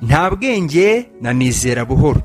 nta bwenge na nizera buhoro.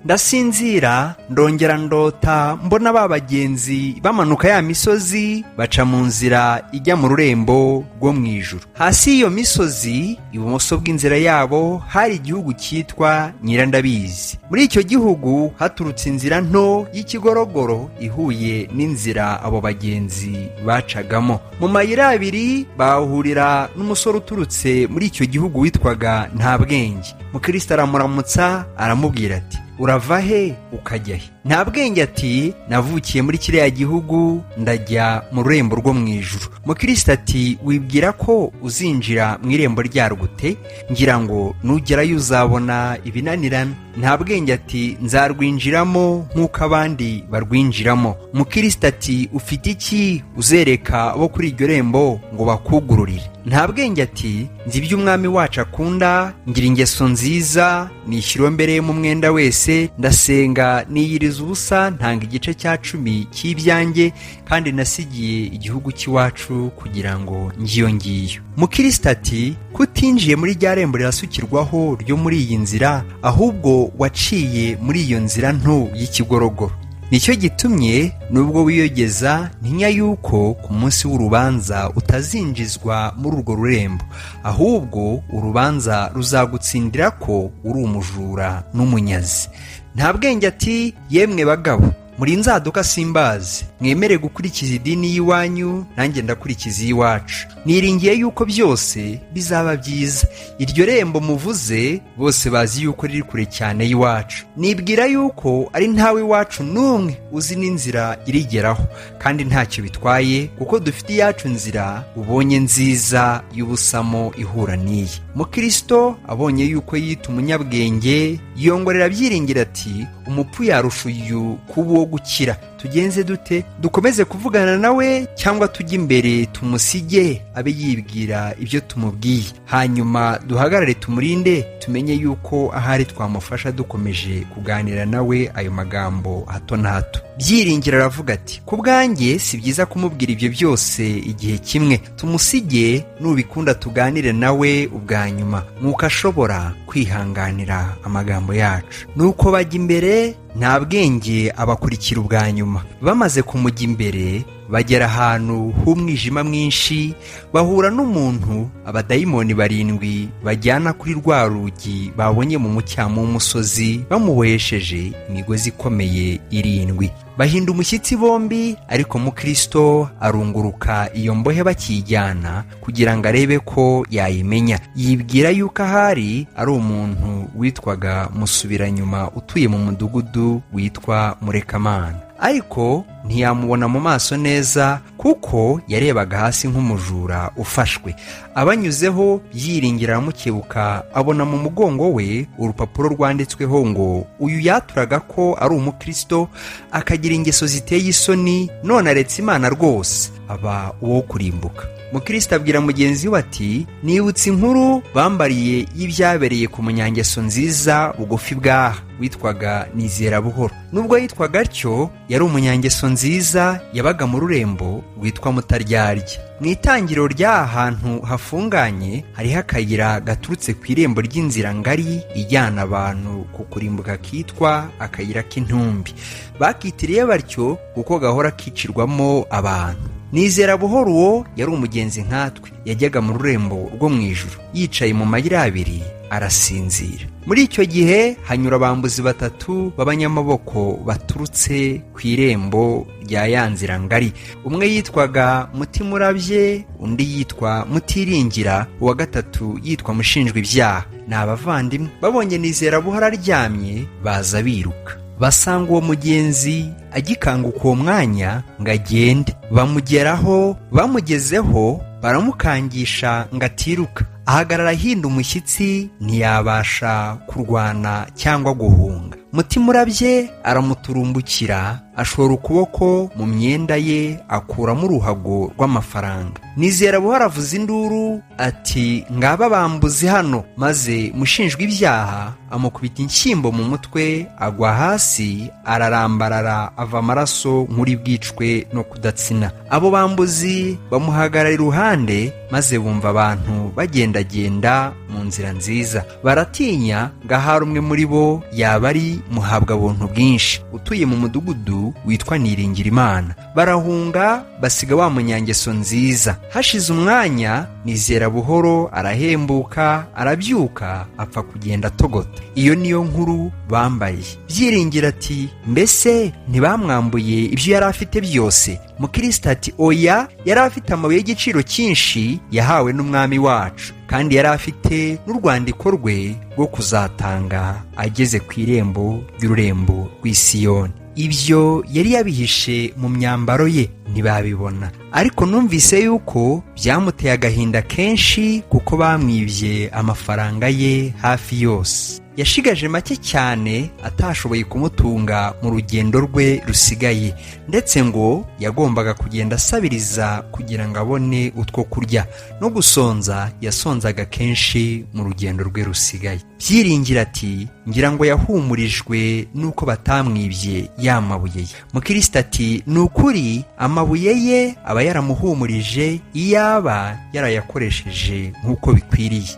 Ndasinzira ndongera ndota mbona ba bagenzi bamanuka ya misozi baca mu nzira ijya mu rurembo rwo mu ijuru. Hasi y'iyo misozi ibumoso bw'inzira yabo hari igihugu cyitwa Nyirandabizi. Muri icyo gihugu haturutse inzira nto y'ikigorogoro ihuye n'inzira abo bagenzi bacagamo. Mu mayira abiri bahurira n'umusore uturutse muri icyo gihugu witwaga Ntabwenge. Mukristo aramuramutsa aramubwira ati, urava he ukajya he? Ntabwenge ati, navukiye muri kiriya gihugu ndajya mu rurembo rwo mu ijuru. Mukristo ati, wibwira ko uzinjira mu irembo ryarugute? Ngira ngo nugerayo uzabona ibinanirana. Ntabwenge ati, nzarwinjiramo nk'uko abandi barwinjiramo. Mukristo ati, ufite iki uzereka abo kuri iryo rembo ngo bakugururire? Ntabwenge ati, nzi ibyo umwami wacu akunda, ngira ingeso nziza, nishyura mbere mu mwenda wese, ndasenga niyiriza ubusa, ntanga igice cya 10 cy'ibyanjye, kandi nasigiye igihugu cy'iwacu kugira ngo ngiyo. Mukristo ati, kutinjiye muri rya rembo rirasukirwaho ryo muri iyi nzira, ahubwo waciye muri iyo nzira nto y'ikigorogoro. Nicyo gitumye nubwo wiyogeza ntinya yuko ku munsi w'urubanza utazinjizwa muri urwo rurembo, ahubwo urubanza ruzagutsindira ko uri umujura n'umunyazi. Ntabwenge ati, yemwe bagabo, muri nzaduka simbazi, mwemere gukurikiza idini y'iwanyu, nanjye ndakurikiza iy'iwacu. Niringiye yuko byose bizaba byiza. Iryo rembo muvuze bose bazi yuko riri kure cyane y'iwacu. Nibwira yuko ari ntawe iwacu n'umwe uzi n'inzira irigeraho, kandi ntacyo bitwaye kuko dufite iyacu nzira ubonye nziza y'ubusamo ihura n'iyi. Mukristo abonye yuko yita umunyabwenge yongorera byiringira ati, umupfu yarusha uyu kuba uwo gukira. Tugenze dute? Dukomeze kuvugana nawe cyangwa tujye imbere tumusige abe yibwira ibyo tumubwiye, hanyuma duhagarare tumurinde, tumenye yuko ahari twamufasha dukomeje kuganira nawe ayo magambo hato na hato. Byiringira aravuga ati, ku bwanjye si byiza kumubwira ibyo byose igihe kimwe, tumusige, nubikunda tuganire nawe ubwa nyuma, nk'uko ashobora kwihanganira amagambo yacu. Nuko bajya imbere, Ntabwenge abakurikira ubwa nyuma. Bamaze kumujya imbere, bagera ahantu h'umwijima mwinshi, bahura n'umuntu abadayimoni 7 bajyana kuri rwa rugi babonye mu mucyamo w'umusozi, bamubohesheje imigozi ikomeye 7. Bahinda umushyitsi bombi, ariko Mukristo arunguruka iyo mbohe bakijyana kugira ngo arebe ko yayimenya. Yibwira yuko ahari ari umuntu witwaga Musubiranyuma utuye mu mudugudu witwa Murekamana, ariko ntiyamubona mu maso neza kuko yarebaga hasi nk'umujura ufashwe. Abanyuzeho Byiringira aramukebuka, abona mu mugongo we urupapuro rwanditsweho ngo uyu yaturaga ko ari Umukristo, akagira ingeso ziteye isoni, none aretse Imana rwose aba uwo kurimbuka. Mukristo abwira mugenzi we ati, nibutse inkuru bambariye y'ibyabereye ku munyangeso nziza bugufi bwaha witwaga Nizera Buhoro. Nubwo yitwaga atyo, yari umunyangeso nziza, yabaga mu rurembo rwitwa Mutaryarya. Mu itangiriro ry'aha hantu hafunganye hariho akayira gaturutse ku irembo ry'inzira ngari ijyana abantu ku kurimbuka kitwa akayira k'intumbi. Bakitiriye batyo kuko gahora kicirwamo abantu. Nizera Buhoro uwo yari umugenzi nkatwe, yajyaga mu rurembo rwo mu ijuru, yicaye mu mayira abiri arasinzira. Muri icyo gihe hanyura abambuzi 3 b'abanyamaboko baturutse ku irembo rya ya nzira ngari. Umwe yitwaga Mutimurabye, undi yitwa Mutiringira, uwa gatatu yitwa Mushinjwa ibyaha. Ni abavandimwe. Babonye Nizera Buhoro aryamye, baza biruka. Basanga uwo mugenzi agikanguka uwo mwanya ngo agende. Bamugeraho, bamugezeho baramukangisha ngo atiruka. Ahagarara ahinda umushyitsi, ntiyabasha kurwana cyangwa guhunga. Mutimurabye aramuturumbukira ashora ukuboko mu myenda ye akuramo uruhago rw'amafaranga. Nizerabuhoro avuza induru ati, ngaba bambuzi hano. Maze mushinjwa ibyaha amukubita inshyimbo mu mutwe, agwa hasi ararambarara, ava amaraso nk'uri bwicwe no kudatsina. Abo bambuzi bamuhagarara iruhande, maze bumva abantu bagendagenda mu nzira nziza. Baratinya ngo ahari umwe muri bo yaba ari muhabwabuntu bwinshi utuye mu mudugudu witwa Niringirimana. Barahunga basiga wa munyangeso nziza. Hashize umwanya Nizerabuhoro arahembuka, arabyuka, apfa kugenda atogota. Iyo niyo nkuru bambaye. Byiringiro ati, mbese ntibamwambuye ibyo yari afite byose? Mukristo ati, oya, yari afite amabuye y'igiciro cyinshi yahawe n'umwami wacu, kandi yari afite n'urwandiko rwe rwo kuzatanga ageze ku irembo ry'ururembo rw'i Siyoni. Ibyo yari yabihishe mu myambaro ye, ntibabibona. Ariko numvise yuko byamuteye agahinda kenshi kuko bamwibye amafaranga ye hafi yose. Yashigaje make cyane atashoboye kumutunga mu rugendo rwe rusigaye, ndetse ngo yagombaga kugenda asabiriza kugira ngo abone utwo kurya, no gusonza yasonzaga kenshi mu rugendo rwe rusigaye. Byiringiro ati, ngira ngo yahumurijwe nuko batamwibye ya mabuye ye. Mukristo ati, ni ukuri amabuye ye aba yaramuhumurije iyaba yarayakoresheje nk'uko bikwiriye.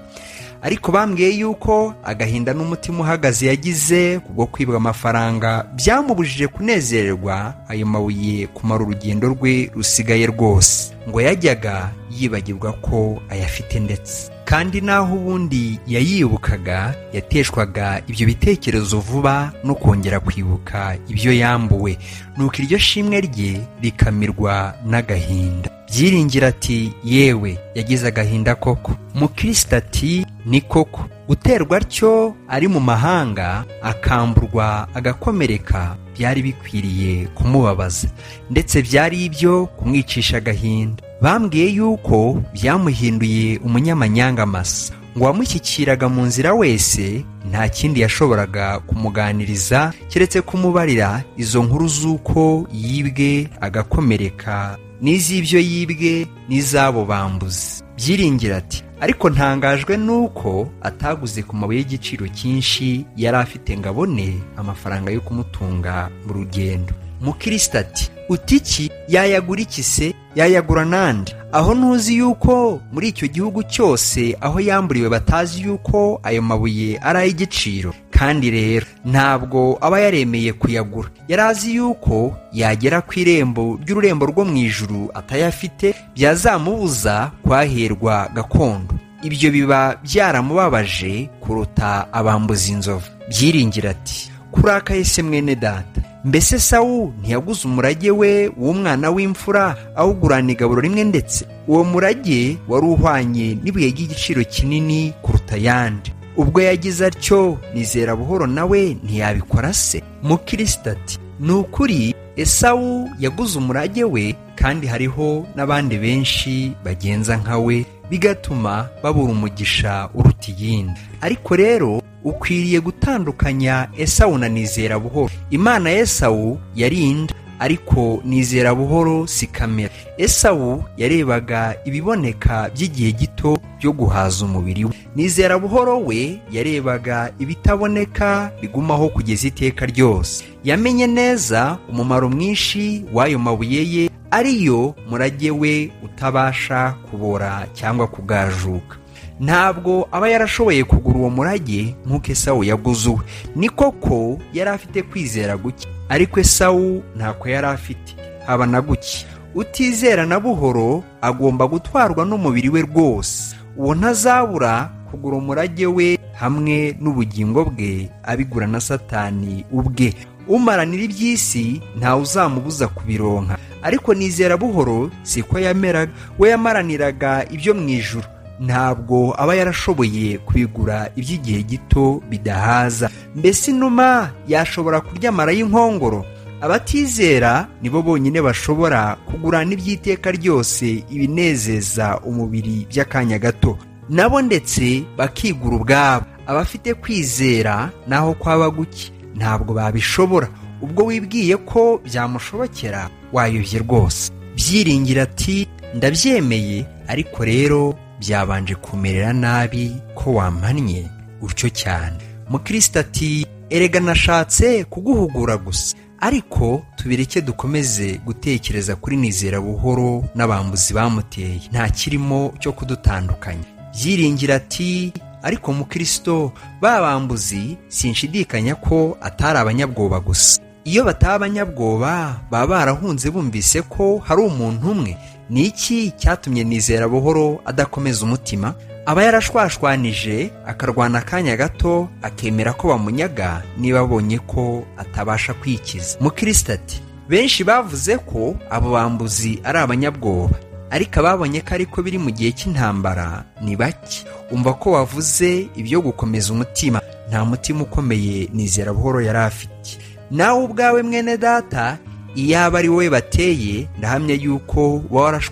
Ariko bambwiye yuko agahinda n'umutima uhagaze yagize kubwo kwibwa amafaranga byamubujije kunezererwa ayo mabuye kumara urugendo rwe rusigaye rwose, ngo yajyaga yibagirwa ko ayafite. Ndetse kandi naho ubundi yayibukaga, yateshwaga ibyo bitekerezo vuba no kongera kwibuka ibyo yambuwe, nuko iryo shimwe rye rikamirwa n'agahinda. Byiringiro ati, yewe yagize agahinda koko. Mukristo ati, ni koko. Guterwa atyo ari mu mahanga, akamburwa, agakomereka, byari bikwiriye kumubabaza, ndetse byari ibyo kumwicisha agahinda. Bambwiye yuko byamuhinduye umunyamanyanga masa, ngo wamushyikiraga mu nzira wese nta kindi yashoboraga kumuganiriza keretse kumubarira izo nkuru z'uko yibwe agakomereka, n'iz'ibyo yibwe n'iz'abo bambuzi. Byiringiro ati, ariko ntangajwe nuko ataguze ku mabuye y'igiciro cyinshi yari afite ngo abone amafaranga yo kumutunga mu rugendo. Mukristo ati, utiki yayagura iki se? Yayagura nande? Aho ntuzi yuko muri icyo gihugu cyose aho yamburiwe batazi yuko ayo mabuye ari ay'igiciro? Kandi rero ntabwo aba yaremeye kuyagura. Yari azi yuko yagera ku irembo ry'ururembo rwo mu ijuru atayafite, byazamubuza kwaherwa gakondo. Ibyo biba byaramubabaje kuruta abambuza inzovu. Byiringiro ati, kurakaye se mwene data? Mbese Sawu ntiyaguze umurage we w'umwana w'imfura awugurana igaburo rimwe? Ndetse uwo murage wari uhwanye n'ibuye ry'igiciro kinini kuruta ayandi. Ubwo yagize atyo, Nizerabuhoro nawe ntiyabikora se? Mukristo ati, ni ukuri Esawu yaguze umurage we, kandi hariho n'abandi benshi bagenza nka we, bigatuma babura umugisha uruta iyindi. Ariko rero ukwiriye gutandukanya Esawu na Nizerabuhoro. Imana ya Esawu yarinda, ariko Nizerabuhoro si kamera. Esawu yarebaga ibiboneka by'igihe gito byo guhaza umubiri we. Nizerabuhoro we yarebaga ibitaboneka bigumaho kugeza iteka ryose. Yamenye neza umumaro mwinshi w'ayo mabuye ye, ariyo murage we utabasha kubora cyangwa kugajuka. Ntabwo aba yarashoboye kugura uwo murage nk'uko Esawu yaguze uwe. Ni koko yari afite kwizera guke, ariko Esawu ntako yari afite, haba na guke. Utizera na buhoro agomba gutwarwa n'umubiri we rwose. Uwo ntazabura kugura umurage we hamwe n'ubugingo bwe, abigura na Satani ubwe. Umaranira iby'isi ntawe uzamubuza kubironka. Ariko Nizerabuhoro siko yameraga. We yamaraniraga ibyo mu ijuru. Ntabwo aba yarashoboye kubigura iby'igihe gito bidahaza. Mbese inuma yashobora kurya amara y'inkongoro? Abatizera nibo bonyine bashobora kugurana iby'iteka ryose ibinezeza umubiri by'akanya gato, nabo ndetse bakigura ubwabo. Abafite kwizera naho kwaba guke ntabwo babishobora. ubwo wibwiye ko byamushobokera wayobye rwose. Byiringiro ati ndabyemeye, ariko rero byabanje kumerera nabi ko wampannye utyo cyane. Mukristo ati erega nashatse kuguhugura gusa, ariko tubireke dukomeze gutekereza kuri Nizerabuhoro n'abambuzi bamuteye, nta kirimo cyo kudutandukanya. Byiringiro ati ariko Mukristo, ba bambuzi sinshidikanya ko atari abanyabwoba gusa. Iyo bataba abanyabwoba baba barahunze bumvise ko hari umuntu umwe. Ni iki cyatumye Nizerabuhoro adakomeza umutima? Aba yarashwashwanije akarwana akanya gato akemera ko bamunyaga niba abonye ko atabasha kwikiza. Mukristo ati benshi bavuze ko abo bambuzi ari abanyabwoba, ariko ababonye ko ariko biri mu gihe cy'intambara ni bake. Umva ko wavuze ibyo gukomeza umutima. Nta mutima ukomeye Nizerabuhoro yari afite. Nawe ubwawe mwene data, iyaba ari wowe bateye, ndahamya yuko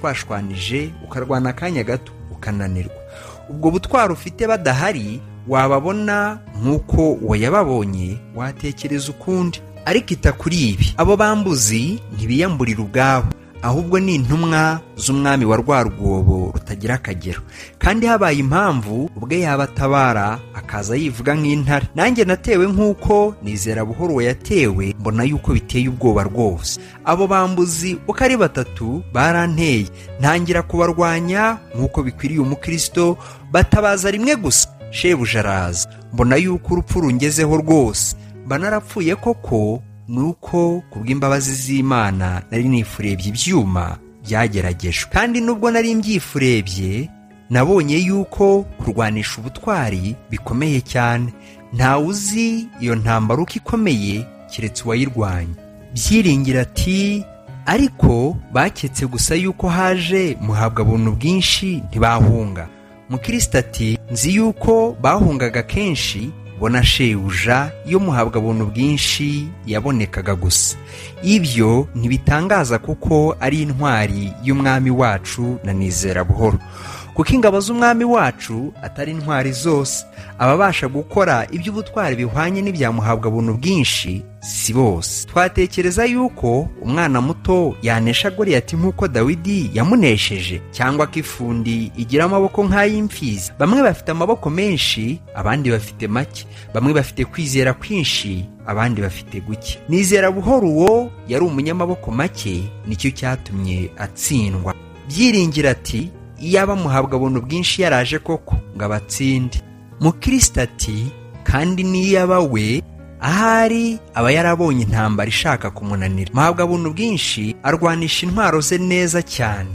warashwashwanije ukarwana akanya gato ukananirwa. Ubwo butwaro ufite badahari wababona nk'uko wayababonye, watekereza ukundi. Ariko ita kuri ibi, abo bambuzi ntibiyamburira ubwabo, ahubwo ni intumwa z'umwami wa rwa rwobo rutagira akagero. Kandi habaye impamvu ubwe yabatabara akaza yivuga nk'intare. Nanjye natewe nk'uko Nizerabuhoro yatewe, mbona yuko biteye ubwoba rwose. Abo bambuzi uko ari batatu baranteye, ntangira kubarwanya nk'uko bikwiriye Umukristo. Batabaza rimwe gusa, shebuja araza. Mbona yuko urupfu rungezeho rwose, mba narapfuye koko. Nuko kubw'imbabazi z'Imana nari nifurebye ibyuma byageragejwe. Kandi nubwo nari mbyifurebye, nabonye yuko kurwanisha ubutwari bikomeye cyane. Ntawe uzi iyo ntambara uko ikomeye keretse uwayirwanya. Byiringiro ati ariko baketse gusa yuko haje muhabwa buntu bwinshi ntibahunga. Mukristo ati nzi yuko bahungaga kenshi, bona shebuja iyo muhabwa buntu bwinshi yabonekaga gusa. Ibyo ntibitangaza kuko ari intwari y'umwami wacu na Nizerabuhoro, kuko ingabo z'umwami wacu atari intwari zose. Ababasha gukora iby'ubutwari bihwanye n'ibyamuhabwa buntu bwinshi si bose. Twatekereza yuko umwana muto yanesha Goliyati nk'uko Dawidi yamunesheje, cyangwa ko ifundi igira amaboko nk'ay'imfizi. Bamwe bafite amaboko menshi, abandi bafite make. Bamwe bafite kwizera kwinshi, abandi bafite guke. Nizerabuhoro uwo yari umunyamaboko make, nicyo cyatumye atsindwa. Byiringiro ati iyaba muhabwa buntu bwinshi yaraje koko ngo abatsinde. Mukristo ati kandi niyaba we, ahari aba yarabonye intambara ishaka kumunanira. Muhabwa buntu bwinshi arwanisha intwaro ze neza cyane,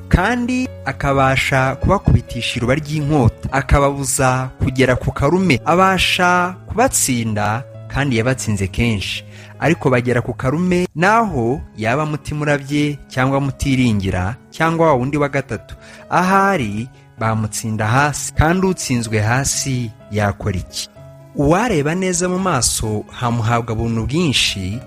kandi akabasha kubakubitisha iruba ry'inkota, akababuza kugera ku karume. Abasha kubatsinda, kandi yabatsinze kenshi. Ariko bagera ku karume, naho yaba mutima urabye cyangwa mutiringira, cyangwa wa wundi wa gatatu, ahari bamutsinda hasi. Kandi utsinzwe hasi yakora iki? Uwareba neza mu maso hamuhabwa buntu bwinshi,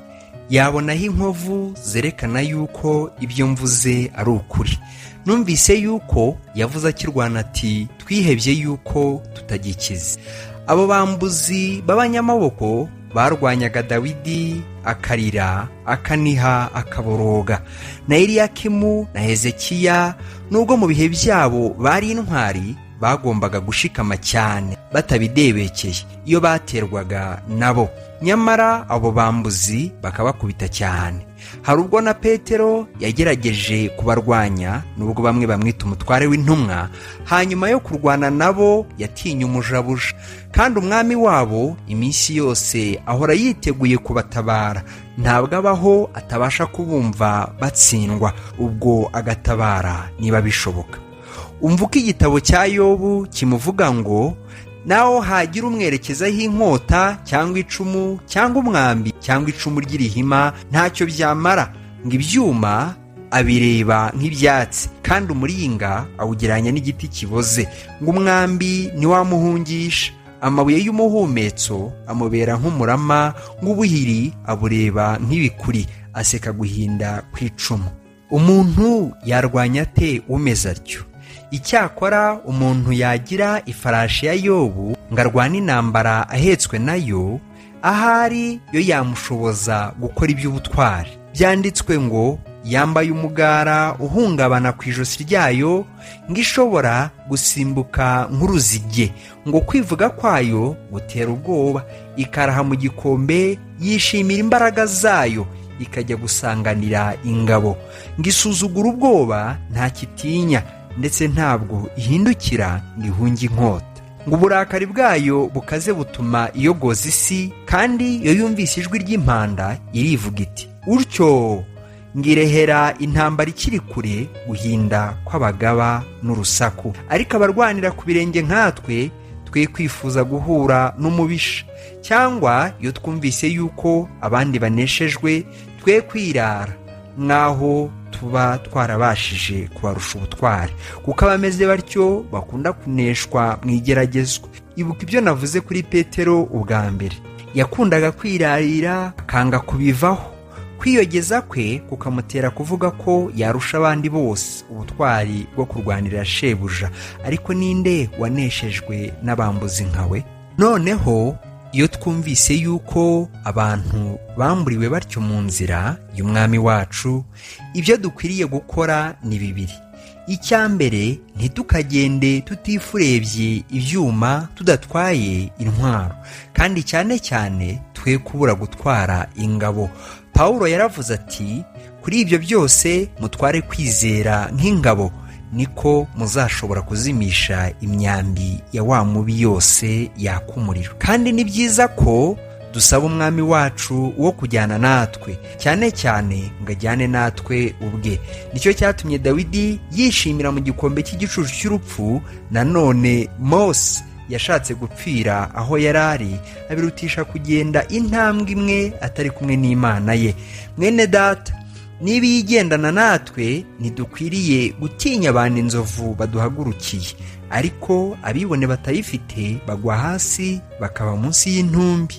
yabonaho inkovu zerekana yuko ibyo mvuze ari ukuri. Numvise yuko yavuze akirwana ati twihebye yuko tutagikize. Abo bambuzi b'abanyamaboko barwanyaga Dawidi akarira, akaniha, akaboroga. Na Eliyakimu na Hezekiya, nubwo mu bihe byabo bari intwari, bagombaga gushikama cyane batabidebekeye iyo baterwaga nabo. Nyamara abo bambuzi bakabakubita cyane. Hari ubwo na Petero yagerageje kubarwanya, nubwo bamwe bamwita umutware w'intumwa. Hanyuma yo kurwana nabo yatinye umujabuja, kandi umwami wabo iminsi yose ahora yiteguye kubatabara. Ntabwo abaho atabasha kubumva batsindwa, ubwo agatabara niba bishoboka. Umva uko igitabo cya Yobu kimuvuga ngo naho hagira umwerekezaho inkota cyangwa icumu cyangwa umwambi cyangwa icumu ry'irihima, ntacyo byamara. Ngo ibyuma abireba nk'ibyatsi, kandi umuringa awugereranya n'igiti kiboze. Ngo umwambi ntiwamuhungisha, amabuye y'umuhumetso amubera nk'umurama. Ngo ubuhiri abureba nk'ibikuri, aseka guhinda kw'icumu. Umuntu yarwanya ate umeze atyo? Icyakora umuntu yagira ifarashi ya Yobu ngo arwane intambara ahetswe nayo, ahari yo yamushoboza gukora iby'ubutwari. Byanditswe ngo yambaye umugara uhungabana ku ijosi ryayo, ngo ishobora gusimbuka nk'uruzige, ngo kwivuga kwayo gutera ubwoba, ikaraha mu gikombe yishimira imbaraga zayo, ikajya gusanganira ingabo, ngo isuzugura ubwoba ntakitinya, ndetse ntabwo ihindukira ngo ihunge inkota. Ngo uburakari bwayo bukaze butuma iyogoza isi, kandi iyo yumvise ijwi ry'impanda irivuga iti utyo, ngirehera intambara ikiri kure guhinda kw'abagaba n'urusaku. Ariko abarwanira ku birenge nkatwe, twe kwifuza guhura n'umubisha, cyangwa iyo twumvise yuko abandi baneshejwe, twe kwirara nk'aho tuba twarabashije kubarusha ubutwari, kuko abameze batyo bakunda kuneshwa mu igeragezwa. Ibuka ibyo navuze kuri Petero ubwa mbere, yakundaga kwirarira akanga kubivaho. Kwiyogeza kwe kukamutera kuvuga ko yarusha abandi bose ubutwari bwo kurwanirira shebuja. Ariko ninde waneshejwe n'abambuzi nkawe? Noneho iyo twumvise yuko abantu bamburiwe batyo mu nzira y'umwami wacu, ibyo dukwiriye gukora ni bibiri. Icya mbere, ntitukagende tutifurebye ibyuma tudatwaye intwaro, kandi cyane cyane twe kubura gutwara ingabo. Pawulo yaravuze ati, kuri ibyo byose mutware kwizera nk'ingabo, niko muzashobora kuzimisha imyambi ya wa mubi yose yaka umuriro. Kandi ni byiza ko dusaba umwami wacu wo kujyana natwe, cyane cyane ngo ajyane natwe ubwe. Nicyo cyatumye Dawidi yishimira mu gikombe cy'igicucu cy'urupfu. Nanone Mose yashatse gupfira aho yari ari, abirutisha kugenda intambwe imwe atari kumwe n'Imana ye. Mwene data, niba igendana natwe, ntidukwiriye gutinya abantu inzovu baduhagurukiye, ariko abibone batayifite bagwa hasi bakaba munsi y'intumbi.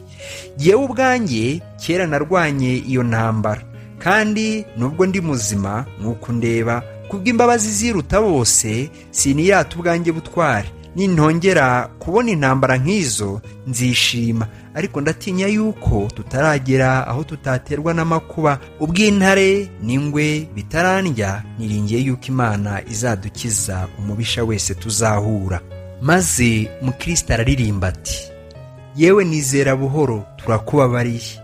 Yewe ubwanjye kera narwanye iyo ntambara, kandi nubwo ndi muzima nk'uko ndeba, kubw'imbabazi ziruta bose sinirata ubwanjye butware. Nintongera kubona intambara nk'izo nzishima, ariko ndatinya yuko tutaragera aho tutaterwa n'amakuba. Ubw'intare n'ingwe bitarandya, niringiye yuko Imana izadukiza umubisha wese tuzahura. Maze Mukristo araririmba ati, yewe nizera buhoro turakubabariye.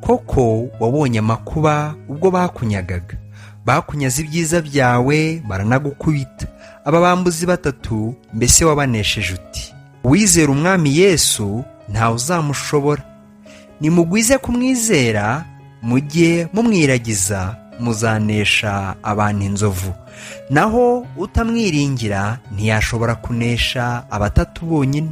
Koko wabonye amakuba ubwo bakunyagaga, bakunyaze ibyiza byawe baranagukubita. Aba bambuzi batatu mbese wabanesheje uti? Uwizera umwami Yesu ntawe uzamushobora. Nimugwize kumwizera, mujye mumwiragiza, muzanesha abantu inzovu. Naho utamwiringira ntiyashobora kunesha abatatu bonyine.